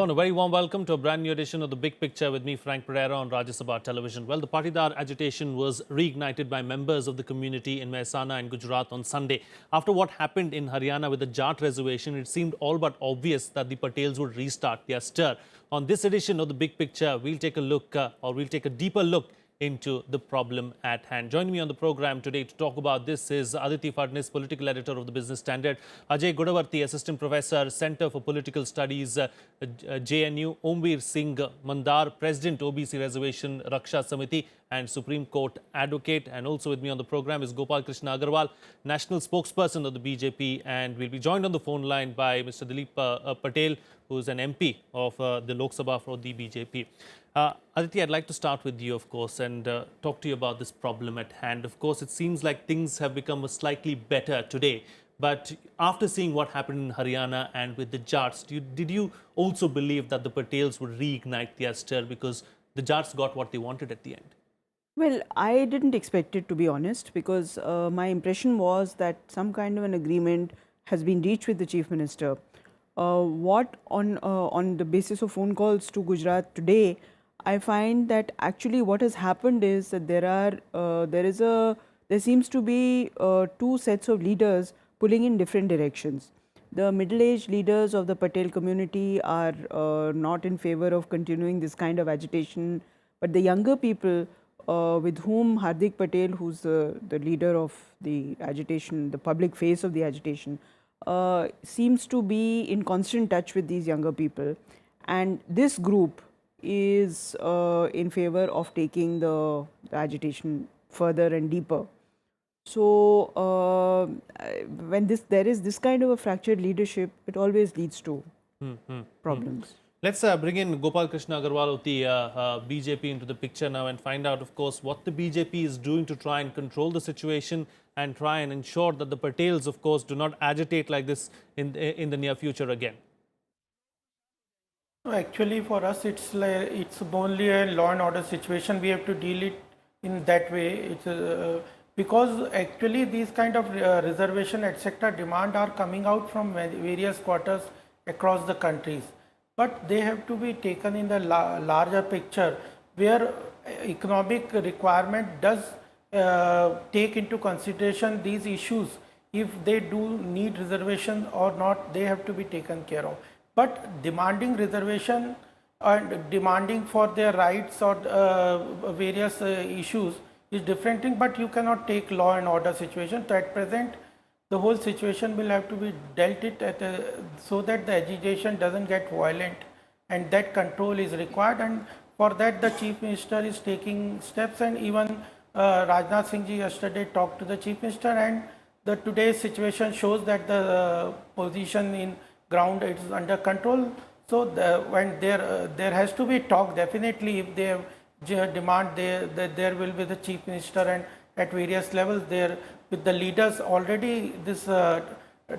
Hello and a very warm welcome to a brand new edition of The Big Picture with me, Frank Pereira, on Sabha television. Well, the Patidar agitation was reignited by members of the community in Mehsana and Gujarat on Sunday. After what happened in Haryana with the Jat reservation, it seemed all but obvious that the Patels would restart their stir. On this edition of The Big Picture, we'll take a deeper look into the problem at hand. Joining me on the program today to talk about this is Aditi, Phadnis, political editor of the Business Standard, Ajay Gudavarthy, assistant professor, Center for Political Studies, JNU, Omveer, Singh, Mandaar, president, OBC Reservation, Raksha Samiti, and Supreme Court advocate. And also with me on the program is Gopal Krishna Agarwal, national spokesperson of the BJP, and we'll be joined on the phone line by Mr. Dilip Patel, who is an MP of the Lok Sabha for the BJP. Aditi, I'd like to start with you, of course, and talk to you about this problem at hand. Of course, it seems like things have become slightly better today. But after seeing what happened in Haryana and with the Jats, did you also believe that the Patels would reignite their stir because the Jats got what they wanted at the end? Well, I didn't expect it, to be honest, because my impression was that some kind of an agreement has been reached with the Chief Minister. What on the basis of phone calls to Gujarat today, I find that actually what has happened is that there seems to be two sets of leaders pulling in different directions. The middle-aged leaders of the Patel community are not in favor of continuing this kind of agitation, but the younger people with whom Hardik Patel, who's the leader of the agitation, the public face of the agitation, seems to be in constant touch with these younger people. And this group is in favor of taking the agitation further and deeper. So, when there is this kind of a fractured leadership, it always leads to problems. Let's bring in Gopal Krishna Agarwal of the BJP into the picture now and find out, of course, what the BJP is doing to try and control the situation and try and ensure that the Patels, of course, do not agitate like this in the near future again. Actually, for us, it's only a law and order situation. We have to deal it in that way. It's because actually these kind of reservation etc. demand are coming out from various quarters across the countries, but they have to be taken in the larger picture where economic requirement does take into consideration these issues. If they do need reservation or not, they have to be taken care of. But demanding reservation and demanding for their rights or various issues is different thing, but you cannot take law and order situation. So at present, the whole situation will have to be dealt it so that the agitation doesn't get violent, and that control is required. And for that, the Chief Minister is taking steps, and even Rajnath Singh ji yesterday talked to the Chief Minister, and the today's situation shows that the position in ground is under control. So when there has to be talk, definitely if they demand, there will be the Chief Minister, and at various levels there with the leaders already this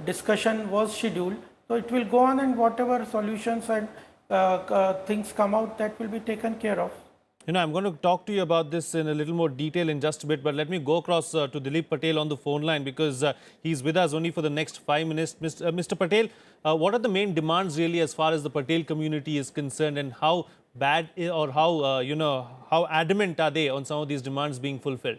discussion was scheduled. So it will go on, and whatever solutions and things come out, that will be taken care of. You know, I'm going to talk to you about this in a little more detail in just a bit, but let me go across to Dilip Patel on the phone line because he's with us only for the next 5 minutes. Mr. Patel, what are the main demands really as far as the Patel community is concerned, and how bad or how, how adamant are they on some of these demands being fulfilled?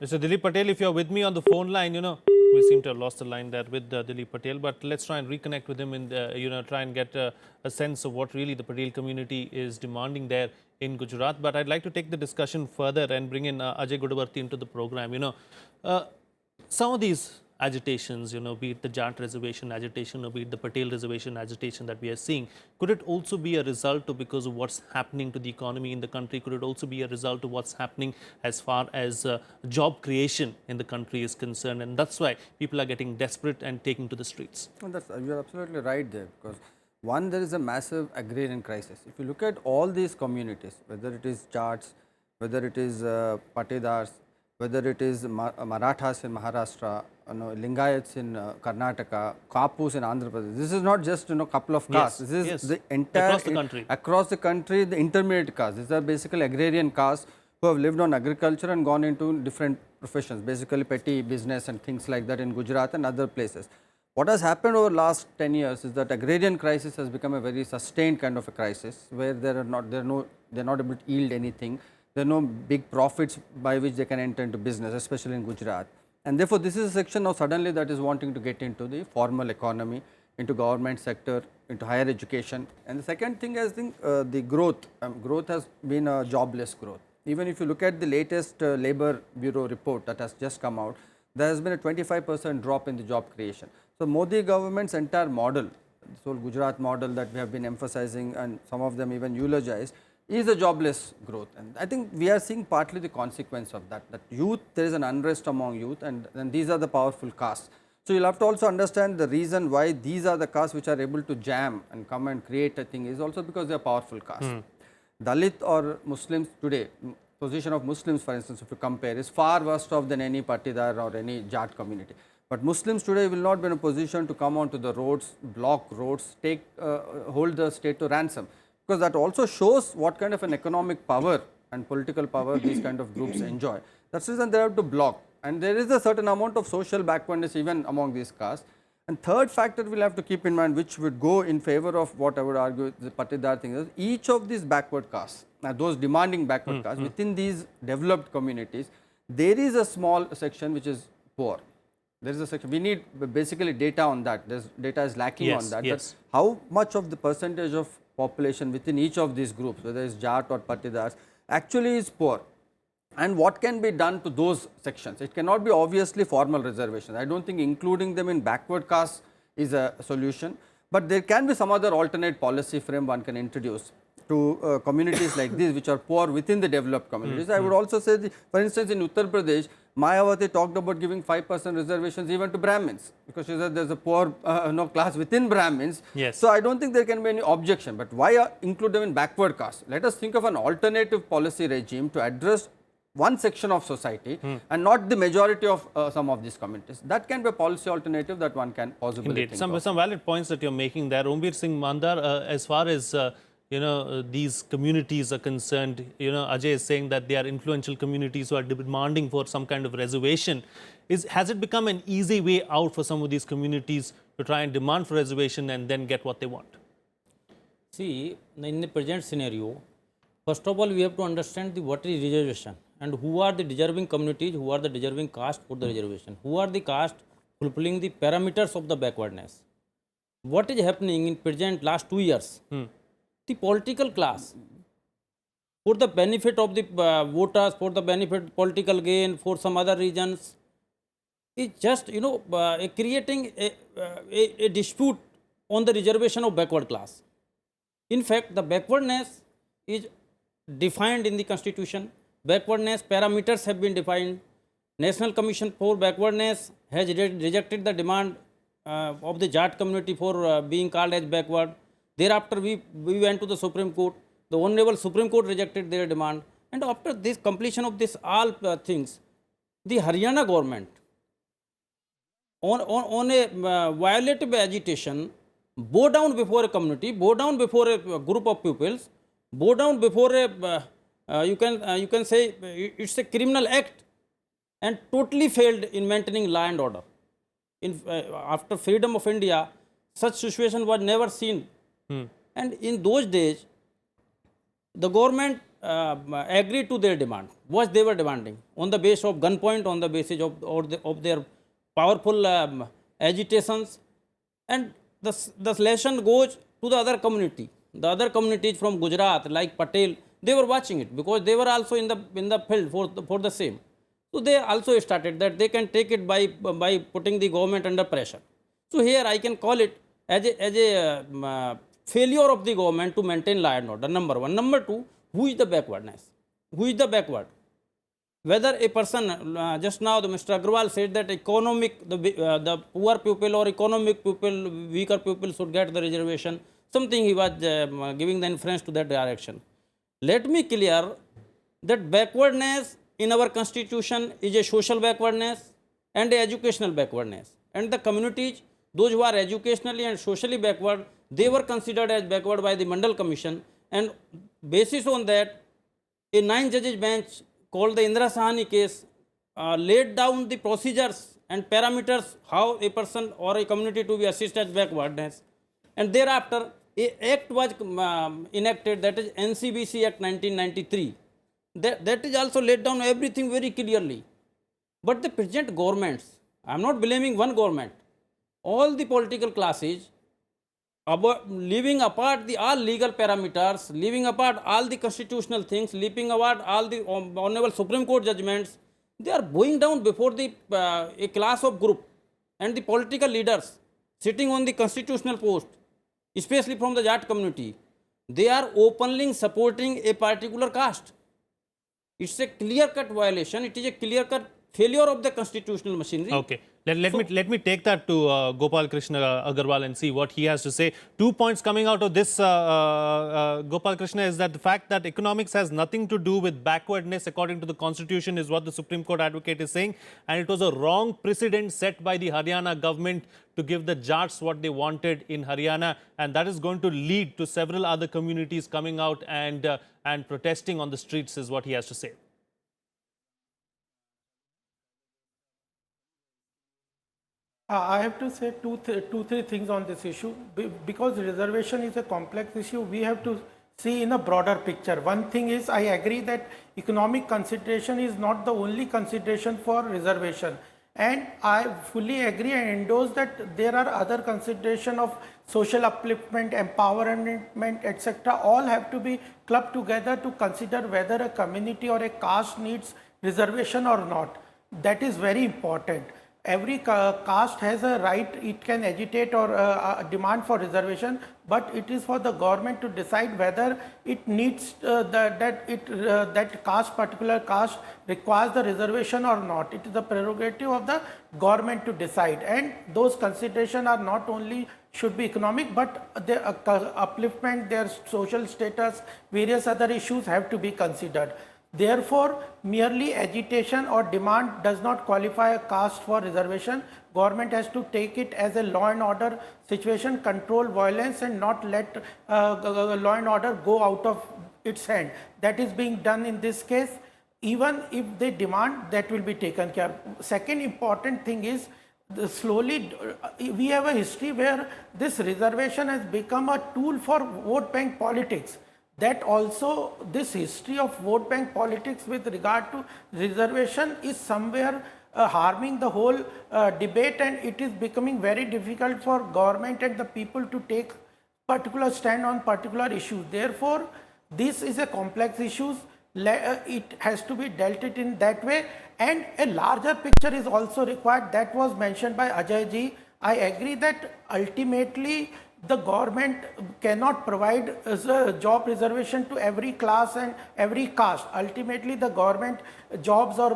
Mr. Dilip Patel, if you're with me on the phone line, we seem to have lost the line there with Dilip Patel, but let's try and reconnect with him and, try and get a sense of what really the Patel community is demanding there in Gujarat. But I'd like to take the discussion further and bring in Ajay Gudavarthy into the program. Some of these agitations, be it the Jat reservation agitation or be it the Patel reservation agitation that we are seeing, could it also be a result of because of what's happening to the economy in the country? Could it also be a result of what's happening as far as job creation in the country is concerned? And that's why people are getting desperate and taking to the streets. Well, you're absolutely right there, because one, there is a massive agrarian crisis. If you look at all these communities, whether it is Jats, whether it is Patidars, whether it is Marathas in Maharashtra, Lingayats in Karnataka, Kapus in Andhra Pradesh. This is not just couple of castes. Yes, this is yes. the entire across the country, the intermediate castes. These are basically agrarian castes who have lived on agriculture and gone into different professions, basically petty business and things like that in Gujarat and other places. What has happened over last 10 years is that agrarian crisis has become a very sustained kind of a crisis, where they are not able to yield anything. There are no big profits by which they can enter into business, especially in Gujarat. And therefore, this is a section now suddenly that is wanting to get into the formal economy, into government sector, into higher education. And the second thing, I think the growth has been a jobless growth. Even if you look at the latest Labour Bureau report that has just come out, there has been a 25% drop in the job creation. So, Modi government's entire model, this whole Gujarat model that we have been emphasizing and some of them even eulogized, is a jobless growth. And I think we are seeing partly the consequence of that, that youth, there is an unrest among youth, and these are the powerful castes. So, you will have to also understand the reason why these are the castes which are able to jam and come and create a thing is also because they are powerful castes. Dalit or Muslims today, position of Muslims for instance, if you compare, is far worse off than any Patidar or any Jat community. But Muslims today will not be in a position to come onto the roads, block roads, hold the state to ransom, because that also shows what kind of an economic power and political power these kind of groups enjoy. That's the reason they have to block, and there is a certain amount of social backwardness even among these castes. And third factor we will have to keep in mind, which would go in favor of what I would argue the Patidar thing is, each of these backward castes, those demanding backward castes within these developed communities, there is a small section which is poor. There is a section, we need basically data on that, data is lacking on that. Yes. But how much of the percentage of population within each of these groups, whether it's Jat or Patidars, actually is poor? And what can be done to those sections? It cannot be obviously formal reservations. I don't think including them in backward castes is a solution, but there can be some other alternate policy frame one can introduce to communities like these which are poor within the developed communities. I would also say, for instance, in Uttar Pradesh, Mayawati talked about giving 5% reservations even to Brahmins, because she said there is a poor class within Brahmins. Yes. So, I don't think there can be any objection, but why include them in backward caste? Let us think of an alternative policy regime to address one section of society and not the majority of some of these communities. That can be a policy alternative that one can possibly Indeed, think of. some valid points that you're making there. Omveer Singh Mandaar, as far as these communities are concerned, Ajay is saying that they are influential communities who are demanding for some kind of reservation. Has it become an easy way out for some of these communities to try and demand for reservation and then get what they want? See, in the present scenario, first of all, we have to understand what is reservation and who are the deserving communities, who are the deserving caste for the reservation, who are the caste fulfilling the parameters of the backwardness. What is happening in present last 2 years? The political class, for the benefit of the voters, for the benefit political gain, for some other reasons, is just creating a dispute on the reservation of backward class. In fact, the backwardness is defined in the constitution. Backwardness parameters have been defined. National Commission for Backwardness has rejected the demand of the Jat community for being called as backward. Thereafter, we went to the Supreme Court. The Honorable Supreme Court rejected their demand. And after this completion of this all things, the Haryana government, on a violative agitation, bow down before a community, bow down before a group of pupils, bow down before a, you can say it's a criminal act, and totally failed in maintaining law and order. After freedom of India, such situation was never seen. And in those days, the government agreed to their demand, what they were demanding, on the basis of gunpoint, on the basis of their powerful agitations. And the lesson goes to the other community. The other communities from Gujarat, like Patel, they were watching it because they were also in the field for the same. So they also started that they can take it by putting the government under pressure. So here I can call it as a failure of the government to maintain law and order, number one. Number two, who is the backwardness? Who is the backward? Whether a person, just now Mr. Agarwal said that the poor people or economic people, weaker people should get the reservation, something he was giving the inference to that direction. Let me clear that backwardness in our constitution is a social backwardness and a educational backwardness. And the communities, those who are educationally and socially backward, they were considered as backward by the Mandal Commission, and basis on that, a 9 judges bench called the Indira Sahani case laid down the procedures and parameters how a person or a community to be assisted backwardness. And thereafter, a act was enacted, that is NCBC Act 1993. That is also laid down everything very clearly. But the present governments, I am not blaming one government, all the political classes, leaving apart the all legal parameters, leaving apart all the constitutional things, leaving apart all the honorable Supreme Court judgments, they are bowing down before the a class of group and the political leaders sitting on the constitutional post, especially from the Jat community. They are openly supporting a particular caste. It's a clear-cut violation. It is a clear-cut failure of the constitutional machinery. Okay. Let me take that to Gopal Krishna Agarwal and see what he has to say. 2 points coming out of this, Gopal Krishna, is that the fact that economics has nothing to do with backwardness according to the constitution is what the Supreme Court advocate is saying, and it was a wrong precedent set by the Haryana government to give the Jats what they wanted in Haryana, and that is going to lead to several other communities coming out and protesting on the streets, is what he has to say. I have to say three things on this issue. Because reservation is a complex issue, we have to see in a broader picture. One thing is, I agree that economic consideration is not the only consideration for reservation. And I fully agree and endorse that there are other consideration of social upliftment, empowerment, etc. All have to be clubbed together to consider whether a community or a caste needs reservation or not. That is very important. Every caste has a right, it can agitate or demand for reservation, but it is for the government to decide whether it needs that caste, particular caste requires the reservation or not. It is the prerogative of the government to decide, and those considerations are not only should be economic, but their upliftment, their social status, various other issues have to be considered. Therefore, merely agitation or demand does not qualify a caste for reservation. Government has to take it as a law and order situation, control violence and not let law and order go out of its hand. That is being done in this case. Even if they demand, that will be taken care of. Second important thing is, slowly we have a history where this reservation has become a tool for vote bank politics. That also, this history of vote bank politics with regard to reservation is somewhere harming the whole debate, and it is becoming very difficult for government and the people to take particular stand on particular issues. Therefore, this is a complex issue. It has to be dealt it in that way, and a larger picture is also required. That was mentioned by Ajay ji. I agree that ultimately the government cannot provide a job reservation to every class and every caste. Ultimately, the government jobs or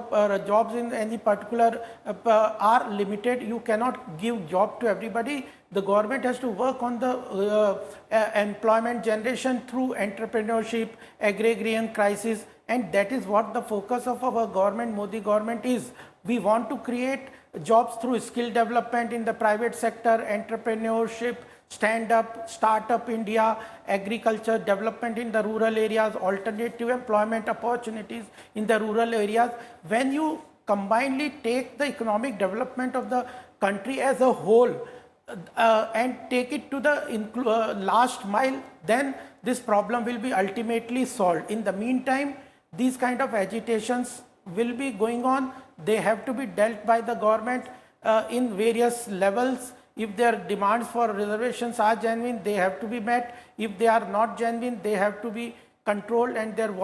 jobs in any particular are limited. You cannot give job to everybody. The government has to work on the employment generation through entrepreneurship, agrarian crisis, and that is what the focus of our government, Modi government, is. We want to create jobs through skill development in the private sector, entrepreneurship, stand-up, start-up India, agriculture, development in the rural areas, alternative employment opportunities in the rural areas. When you combinedly take the economic development of the country as a whole and take it to the last mile, then this problem will be ultimately solved. In the meantime, these kind of agitations will be going on. They have to be dealt by the government in various levels. If their demands for reservations are genuine, they have to be met. If they are not genuine, they have to be controlled, and their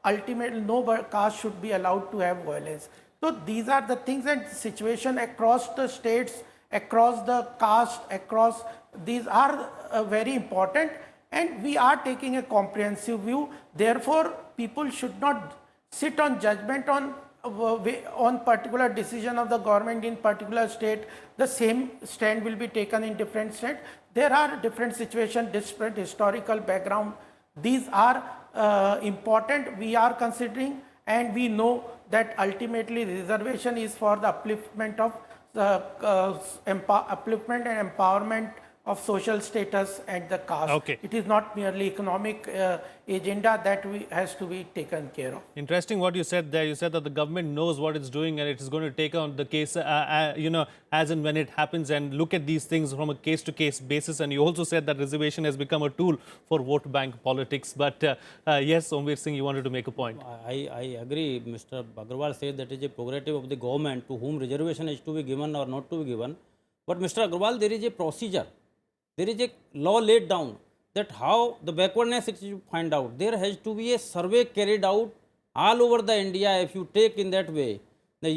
ultimately no caste should be allowed to have violence. So these are the things and situation across the states, across the caste, across these are very important, and we are taking a comprehensive view. Therefore, people should not sit on judgment on particular decision of the government in particular state. The same stand will be taken in different states. There are different situations, different historical background. These are important. We are considering, and we know that ultimately reservation is for the upliftment of upliftment and empowerment of social status and the caste. Okay. It is not merely economic agenda that has to be taken care of. Interesting what you said there. You said that the government knows what it's doing and it is going to take on the case, as and when it happens, and look at these things from a case-to-case basis. And you also said that reservation has become a tool for vote bank politics. But yes, Omveer Singh, you wanted to make a point. I agree. Mr. Agarwal said that it is a prerogative of the government to whom reservation is to be given or not to be given. But Mr. Agarwal, there is a procedure. There is a law laid down that how the backwardness is to find out. There has to be a survey carried out all over the India. If you take in that way, the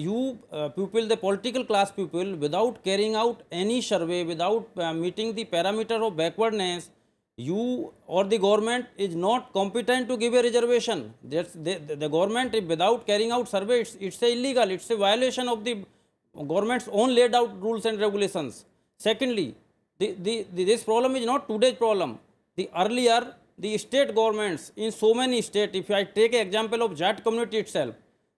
people, the political class people, without carrying out any survey, without meeting the parameter of backwardness, you or the government is not competent to give a reservation. That's the government, without carrying out survey, it's illegal. It's a violation of the government's own laid out rules and regulations. Secondly, this problem is not today's problem. Earlier, the state governments in so many states, if I take an example of Jat community itself,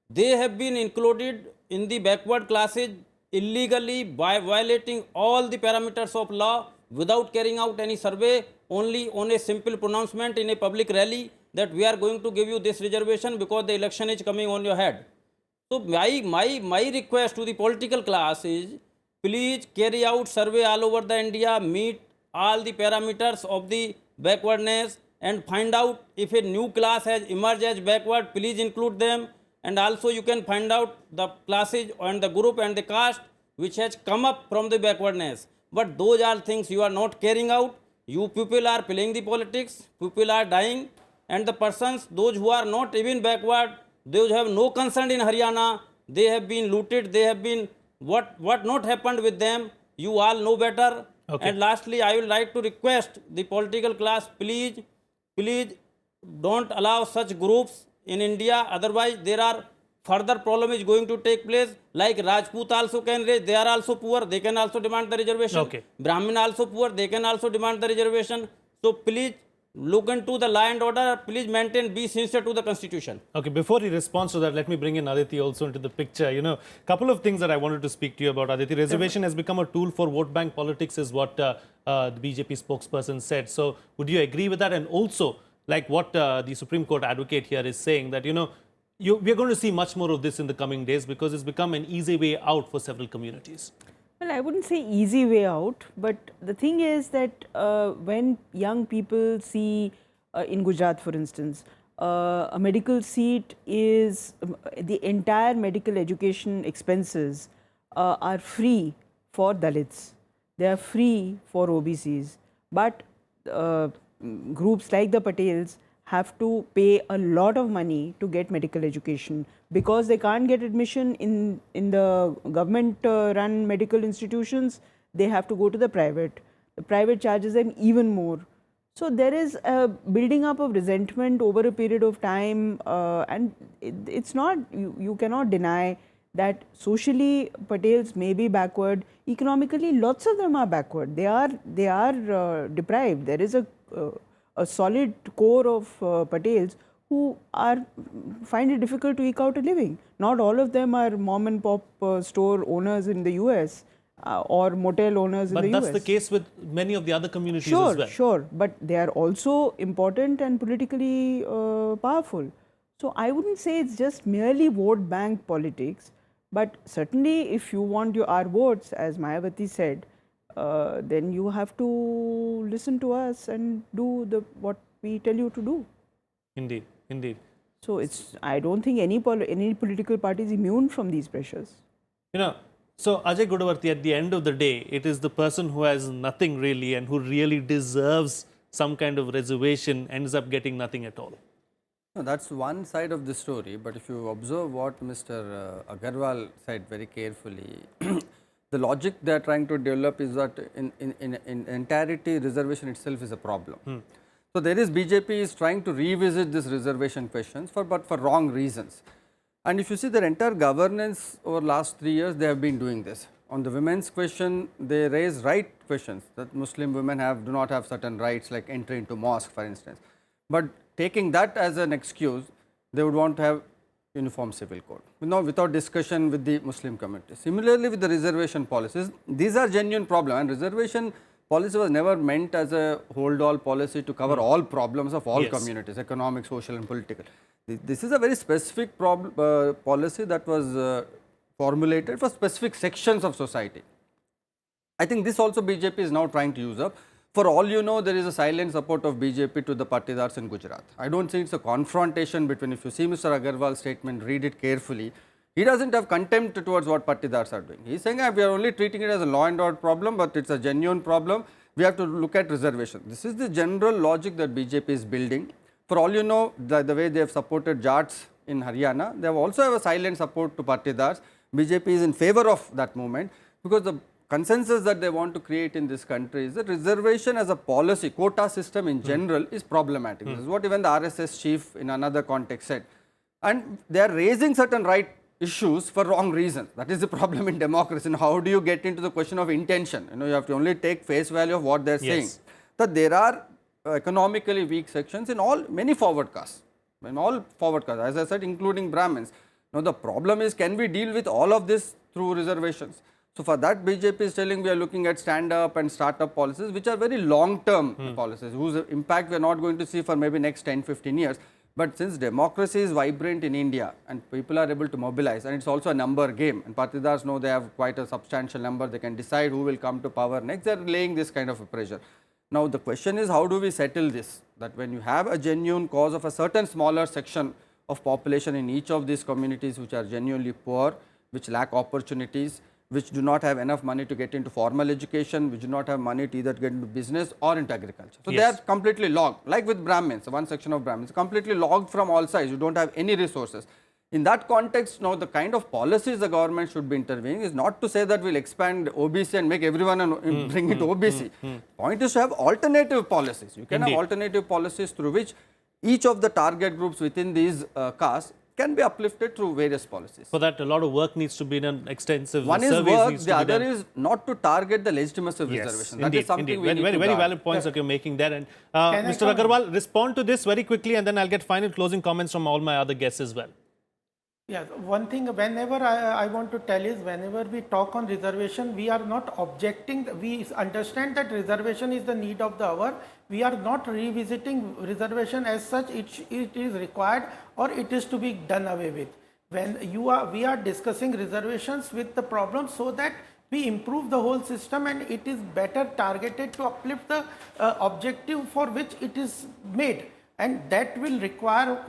they have been included in the backward classes illegally by violating all the parameters of law without carrying out any survey, only on a simple pronouncement in a public rally that we are going to give you this reservation because the election is coming on your head. So my request to the political class is, please carry out survey all over the India, meet all the parameters of the backwardness and find out if a new class has emerged as backward, please include them. And also you can find out the classes and the group and the caste which has come up from the backwardness. But those are things you are not carrying out. You people are playing the politics, people are dying, and the persons, those who are not even backward, those who have no concern in Haryana, they have been looted, they have been, what not happened with them, you all know better. Okay. And lastly, I will like to request the political class, please don't allow such groups in India, otherwise there are further problem is going to take place. Like Rajput also can raise, they are also poor, they can also demand the reservation. Okay. Brahmin also poor, they can also demand the reservation. So please look into the law and order, please be sincere to the constitution. Okay, before he responds to that, let me bring in Aditi also into the picture. You know, couple of things that I wanted to speak to you about, Aditi. Reservation has become a tool for vote bank politics is what the BJP spokesperson said. So would you agree with that? And also, like what the Supreme Court advocate here is saying, that, you know, we're going to see much more of this in the coming days because it's become an easy way out for several communities. Well, I wouldn't say easy way out, but the thing is that when young people see, in Gujarat for instance, a medical seat is, the entire medical education expenses are free for Dalits, they are free for OBCs, but groups like the Patels have to pay a lot of money to get medical education because they can't get admission in the government run medical institutions. They have to go to the private. The private charges them even more. So there is a building up of resentment over a period of time, and it's not, you cannot deny that socially Patels may be backward. Economically, lots of them are backward. They are deprived. There is a solid core of Patels who find it difficult to eke out a living. Not all of them are mom and pop store owners in the US or motel owners in the US. But that's the case with many of the other communities sure, as well. Sure, but they are also important and politically powerful. So I wouldn't say it's just merely vote bank politics, but certainly if you want our votes, as Mayawati said, then you have to listen to us and do what we tell you to do. Indeed, indeed. So I don't think any political party is immune from these pressures. You know, so Ajay Gudavarthy, at the end of the day, it is the person who has nothing really and who really deserves some kind of reservation ends up getting nothing at all. No, that's one side of the story, but if you observe what Mr. Agarwal said very carefully, the logic they are trying to develop is that in entirety reservation itself is a problem. So there is BJP is trying to revisit this reservation questions but for wrong reasons. And if you see their entire governance over last 3 years, they have been doing this. On the women's question, they raise right questions that Muslim women do not have certain rights like entry into mosque, for instance. But taking that as an excuse, they would want to have uniform civil code, without discussion with the Muslim community. Similarly, with the reservation policies, these are genuine problems, and reservation policy was never meant as a hold-all policy to cover all problems of all Yes. communities, economic, social and political. This is a very specific policy that was formulated for specific sections of society. I think this also BJP is now trying to use up. For all you know, there is a silent support of BJP to the Patidars in Gujarat. I don't think it's a confrontation between, if you see Mr. Agarwal's statement, read it carefully, he doesn't have contempt towards what Patidars are doing. He's saying we are only treating it as a law and order problem, but it's a genuine problem. We have to look at reservation. This is the general logic that BJP is building. For all you know, the way they have supported Jats in Haryana, they also have a silent support to Patidars. BJP is in favor of that movement because the consensus that they want to create in this country is that reservation as a policy, quota system in general is problematic. This is what even the RSS chief in another context said. And they are raising certain right issues for wrong reasons. That is the problem in democracy. And how do you get into the question of intention? You have to only take face value of what they are saying. That there are economically weak sections in many forward castes, as I said, including Brahmins. Now the problem is, can we deal with all of this through reservations? So for that, BJP is telling we are looking at stand-up and start-up policies, which are very long-term policies, whose impact we are not going to see for maybe next 10-15 years. But since democracy is vibrant in India and people are able to mobilize, and it's also a number game, and Patidars know they have quite a substantial number, they can decide who will come to power next, they are laying this kind of a pressure. Now the question is, how do we settle this? That when you have a genuine cause of a certain smaller section of population in each of these communities which are genuinely poor, which lack opportunities, which do not have enough money to get into formal education, which do not have money to either get into business or into agriculture. So they are completely logged, like with Brahmins, one section of Brahmins, completely logged from all sides, you don't have any resources. In that context, now the kind of policies the government should be intervening is not to say that we'll expand OBC and make everyone bring it OBC. Point is to have alternative policies. You can have alternative policies through which each of the target groups within these castes can be uplifted through various policies. For that, a lot of work needs to be done, extensive One is surveys work, needs the to be other done. is not to target the legitimacy of reservation. That Indeed, is something we indeed. need to Very guard. valid points that you're making there. And Can I Mr. come? Agarwal, respond to this very quickly, and then I'll get final closing comments from all my other guests as well. Yeah, one thing whenever I want to tell is, whenever we talk on reservation, we are not objecting, we understand that reservation is the need of the hour. We are not revisiting reservation as such, it is required or it is to be done away with. When we are discussing reservations with the problem so that we improve the whole system and it is better targeted to uplift the objective for which it is made. And that will require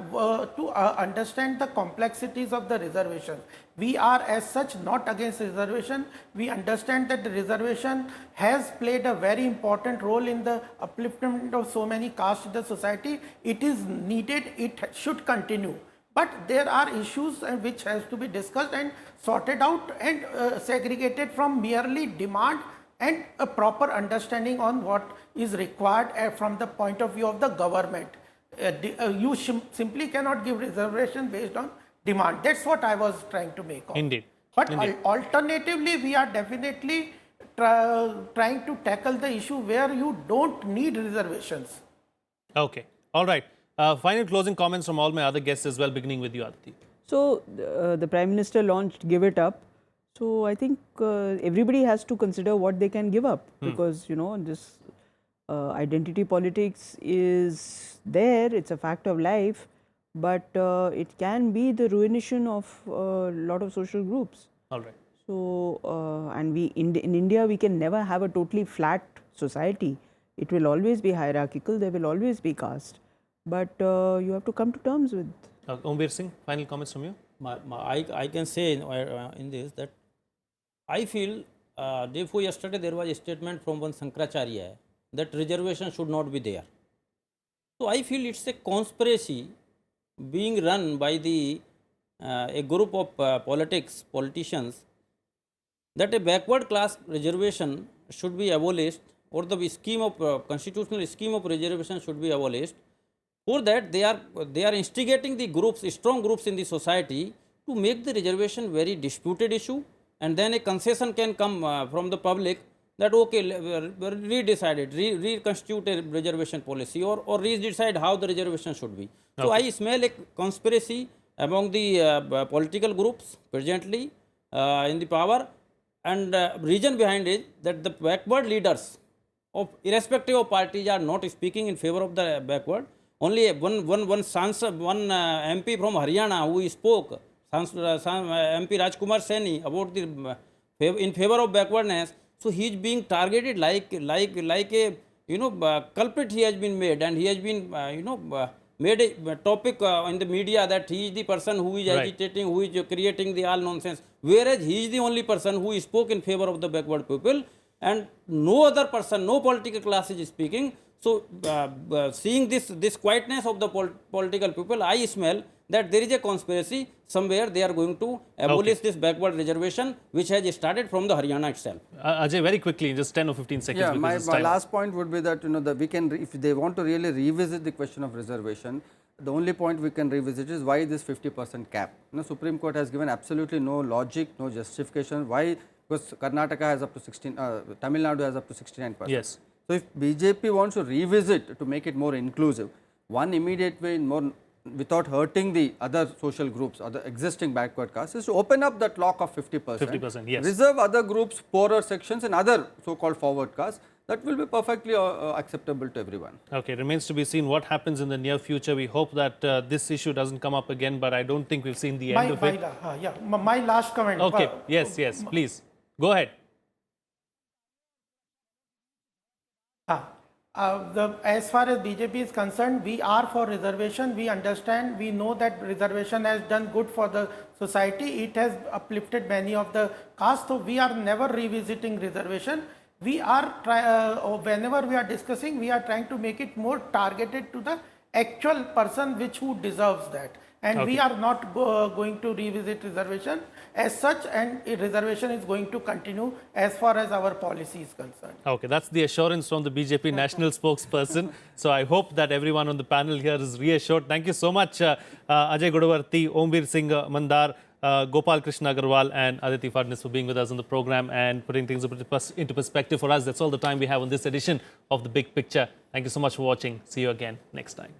to understand the complexities of the reservation. We are as such not against reservation. We understand that the reservation has played a very important role in the upliftment of so many castes in the society. It is needed, it should continue. But there are issues which has to be discussed and sorted out and segregated from merely demand and a proper understanding on what is required from the point of view of the government. You simply cannot give reservation based on demand. That's what I was trying to make of. Indeed. But alternatively, we are definitely trying to tackle the issue where you don't need reservations. Okay. All right. Final closing comments from all my other guests as well, beginning with you, Aditi. So the Prime Minister launched Give It Up. So I think everybody has to consider what they can give up, because this identity politics is there, it's a fact of life, but it can be the ruination of a lot of social groups. All right. So, and in India, we can never have a totally flat society. It will always be hierarchical, there will always be caste. But you have to come to terms with. Omveer Singh, final comments from you? I can say in this that I feel day before yesterday there was a statement from one Shankaracharya that reservation should not be there. So I feel it's a conspiracy being run by a group of politicians, that a backward class reservation should be abolished, or the scheme of constitutional scheme of reservation should be abolished. For that they are instigating the groups, strong groups in the society, to make the reservation very disputed issue, and then a concession can come from the public that okay, redecide it, reconstitute a reservation policy, or redecide how the reservation should be. So I smell a conspiracy among the political groups presently in the power, and reason behind it that the backward leaders of irrespective of parties are not speaking in favor of the backward. Only one Sansad, one MP from Haryana who spoke, MP Rajkumar Saini, about the in favor of backwardness. So he is being targeted like a culprit. He has been made, and he has been made a topic in the media that he is the person who is Right. agitating, who is creating the all nonsense. Whereas he is the only person who spoke in favor of the backward people, and no other person, no political class is speaking. So seeing this quietness of the political people, I smell that there is a conspiracy somewhere. They are going to abolish this backward reservation, which has started from the Haryana itself. Ajay, very quickly, in just 10 or 15 seconds. Yeah, because my it's time. last point would be that that we can, if they want to really revisit the question of reservation, the only point we can revisit is why this 50% cap. Supreme Court has given absolutely no logic, no justification. Why? Because Karnataka has up to 16, Tamil Nadu has up to 69%. Yes. So if BJP wants to revisit to make it more inclusive, one immediate way without hurting the other social groups, other existing backward castes, is to open up that lock of 50%. 50%, yes. Reserve other groups, poorer sections and other so-called forward castes. That will be perfectly acceptable to everyone. Okay, remains to be seen what happens in the near future. We hope that this issue doesn't come up again, but I don't think we've seen the end of it. My last comment. Okay, yes, please. Go ahead. As far as BJP is concerned, we are for reservation. We understand, we know that reservation has done good for the society. It has uplifted many of the castes. So we are never revisiting reservation. We are whenever we are discussing, we are trying to make it more targeted to the actual person who deserves that. And we are not going to revisit reservation as such, and reservation is going to continue as far as our policy is concerned. Okay, that's the assurance from the BJP national spokesperson. So I hope that everyone on the panel here is reassured. Thank you so much, Ajay Gudavarthy, Omveer Singh, Mandaar, Gopal, Krishna, Agarwal and Aditi Phadnis for being with us on the program and putting things into perspective for us. That's all the time we have on this edition of The Big Picture. Thank you so much for watching. See you again next time.